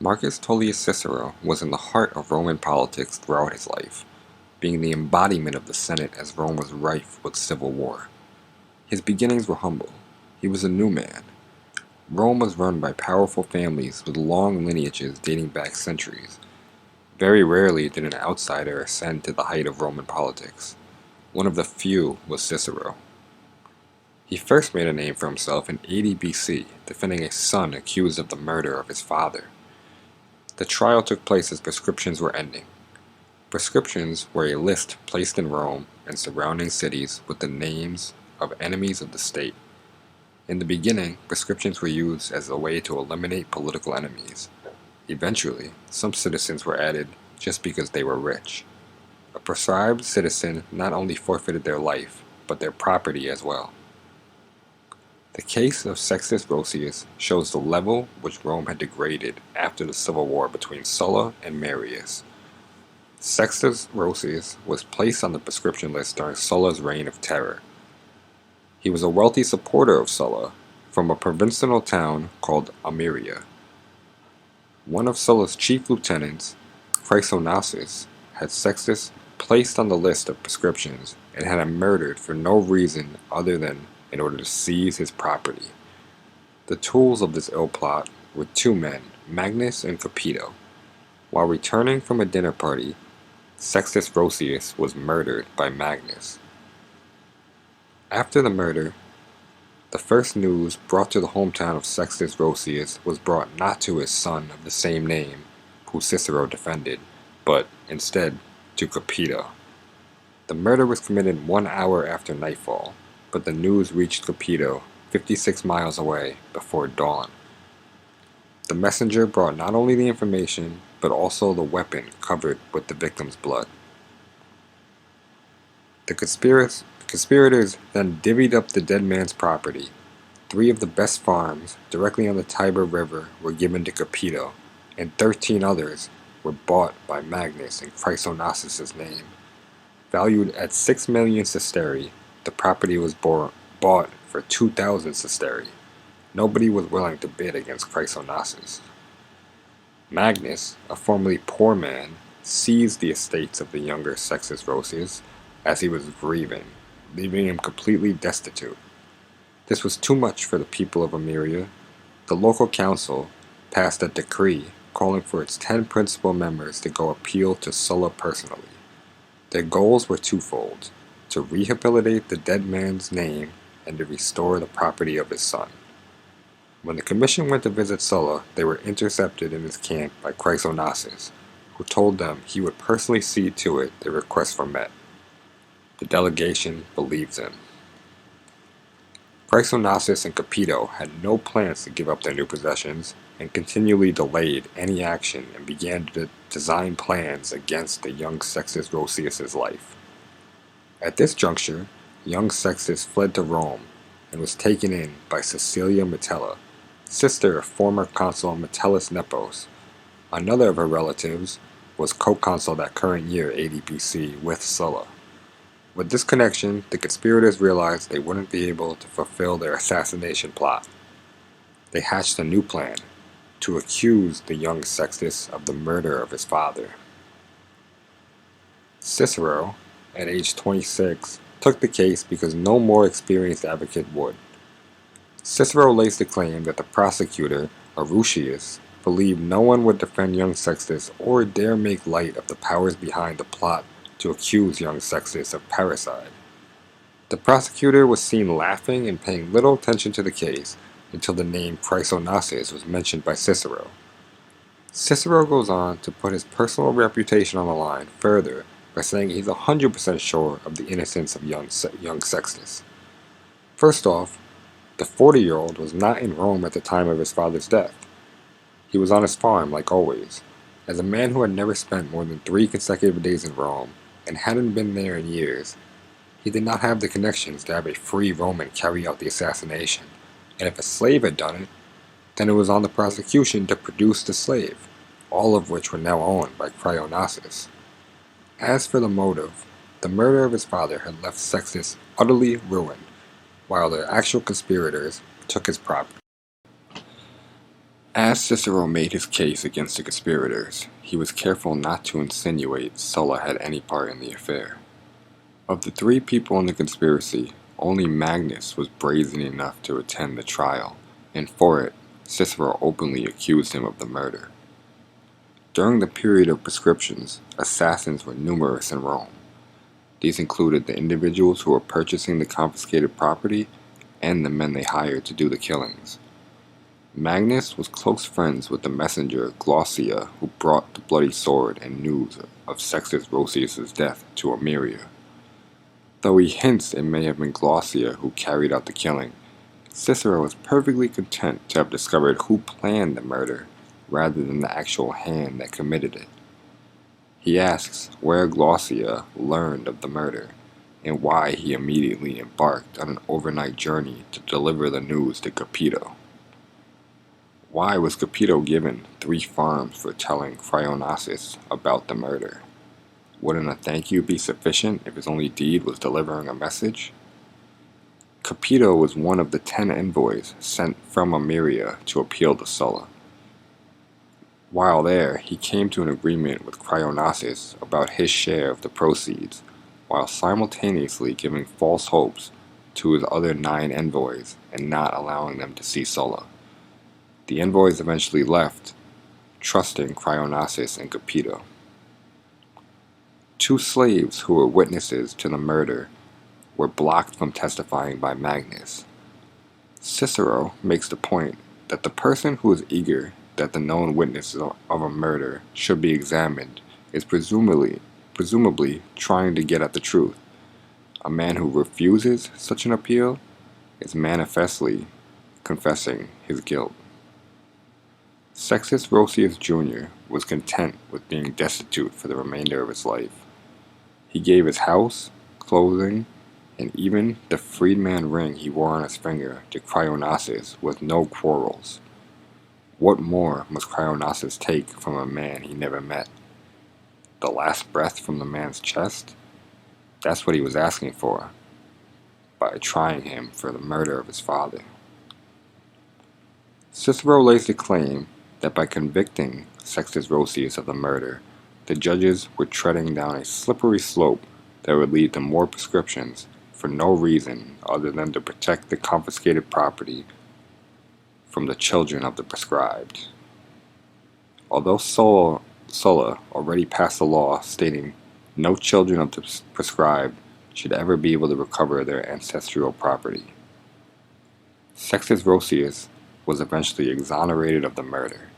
Marcus Tullius Cicero was in the heart of Roman politics throughout his life, being the embodiment of the Senate as Rome was rife with civil war. His beginnings were humble. He was a new man. Rome was run by powerful families with long lineages dating back centuries. Very rarely did an outsider ascend to the height of Roman politics. One of the few was Cicero. He first made a name for himself in 80 BC, defending a son accused of the murder of his father. The trial took place as prescriptions were ending. Prescriptions were a list placed in Rome and surrounding cities with the names of enemies of the state. In the beginning, prescriptions were used as a way to eliminate political enemies. Eventually, some citizens were added just because they were rich. A proscribed citizen not only forfeited their life, but their property as well. The case of Sextus Roscius shows the level which Rome had degraded after the civil war between Sulla and Marius. Sextus Roscius was placed on the proscription list during Sulla's reign of terror. He was a wealthy supporter of Sulla from a provincial town called Ameria. One of Sulla's chief lieutenants, Chrysonasus, had Sextus placed on the list of proscriptions and had him murdered for no reason other than in order to seize his property. The tools of this ill plot were two men, Magnus and Capito. While returning from a dinner party, Sextus Roscius was murdered by Magnus. After the murder, the first news brought to the hometown of Sextus Roscius was brought not to his son of the same name, who Cicero defended, but instead to Capito. The murder was committed 1 hour after nightfall, but the news reached Capito 56 miles away before dawn. The messenger brought not only the information, but also the weapon covered with the victim's blood. The conspirators then divvied up the dead man's property. 3 of the best farms directly on the Tiber River were given to Capito, and 13 others were bought by Magnus in Chrysonasus' name. Valued at 6 million sestertii, the property was bought for 2,000 sestertii. Nobody was willing to bid against Chrysonasus. Magnus, a formerly poor man, seized the estates of the younger Sextus Roscius as he was grieving, leaving him completely destitute. This was too much for the people of Ameria. The local council passed a decree calling for its 10 principal members to go appeal to Sulla personally. Their goals were twofold: to rehabilitate the dead man's name and to restore the property of his son. When the commission went to visit Sulla, they were intercepted in his camp by Chrysonasus, who told them he would personally see to it their requests were met. The delegation believed him. Chrysonasus and Capito had no plans to give up their new possessions and continually delayed any action and began to design plans against the young Sextus Roscius' life. At this juncture, young Sextus fled to Rome and was taken in by Cecilia Metella, sister of former consul Metellus Nepos. Another of her relatives was co-consul that current year 80 BC with Sulla. With this connection, the conspirators realized they wouldn't be able to fulfill their assassination plot. They hatched a new plan to accuse the young Sextus of the murder of his father. Cicero, at age 26, took the case because no more experienced advocate would. Cicero lays the claim that the prosecutor, Arrutius, believed no one would defend young Sextus or dare make light of the powers behind the plot to accuse young Sextus of parricide. The prosecutor was seen laughing and paying little attention to the case until the name Chrysonasus was mentioned by Cicero. Cicero goes on to put his personal reputation on the line further by saying he's 100% sure of the innocence of young Sextus. First off, the 40-year-old was not in Rome at the time of his father's death. He was on his farm, like always. As a man who had never spent more than 3 consecutive days in Rome, and hadn't been there in years, he did not have the connections to have a free Roman carry out the assassination, and if a slave had done it, then it was on the prosecution to produce the slave, all of which were now owned by Chrysonasus. As for the motive, the murder of his father had left Sextus utterly ruined, while the actual conspirators took his property. As Cicero made his case against the conspirators, he was careful not to insinuate Sulla had any part in the affair. Of the three people in the conspiracy, only Magnus was brazen enough to attend the trial, and for it, Cicero openly accused him of the murder. During the period of prescriptions, assassins were numerous in Rome. These included the individuals who were purchasing the confiscated property and the men they hired to do the killings. Magnus was close friends with the messenger Glaucia, who brought the bloody sword and news of Sextus Roscius's death to Ameria. Though he hints it may have been Glaucia who carried out the killing, Cicero is perfectly content to have discovered who planned the murder rather than the actual hand that committed it. He asks where Glaucia learned of the murder and why he immediately embarked on an overnight journey to deliver the news to Capito. Why was Capito given 3 farms for telling Cryonasis about the murder? Wouldn't a thank you be sufficient if his only deed was delivering a message? Capito was one of the 10 envoys sent from Ameria to appeal to Sulla. While there, he came to an agreement with Cryonasis about his share of the proceeds, while simultaneously giving false hopes to his other 9 envoys and not allowing them to see Sulla. The envoys eventually left, trusting Cryonasis and Capito. 2 slaves who were witnesses to the murder were blocked from testifying by Magnus. Cicero makes the point that the person who is eager that the known witness of a murder should be examined is presumably trying to get at the truth. A man who refuses such an appeal is manifestly confessing his guilt. Sextus Roscius Jr. was content with being destitute for the remainder of his life. He gave his house, clothing, and even the freedman ring he wore on his finger to Cryonasis with no quarrels. What more must Cryonasis take from a man he never met? The last breath from the man's chest? That's what he was asking for, by trying him for the murder of his father. Cicero lays the claim that by convicting Sextus Roscius of the murder, the judges were treading down a slippery slope that would lead to more prescriptions for no reason other than to protect the confiscated property from the children of the prescribed. Although Sulla already passed a law stating no children of the prescribed should ever be able to recover their ancestral property, Sextus Roscius was eventually exonerated of the murder.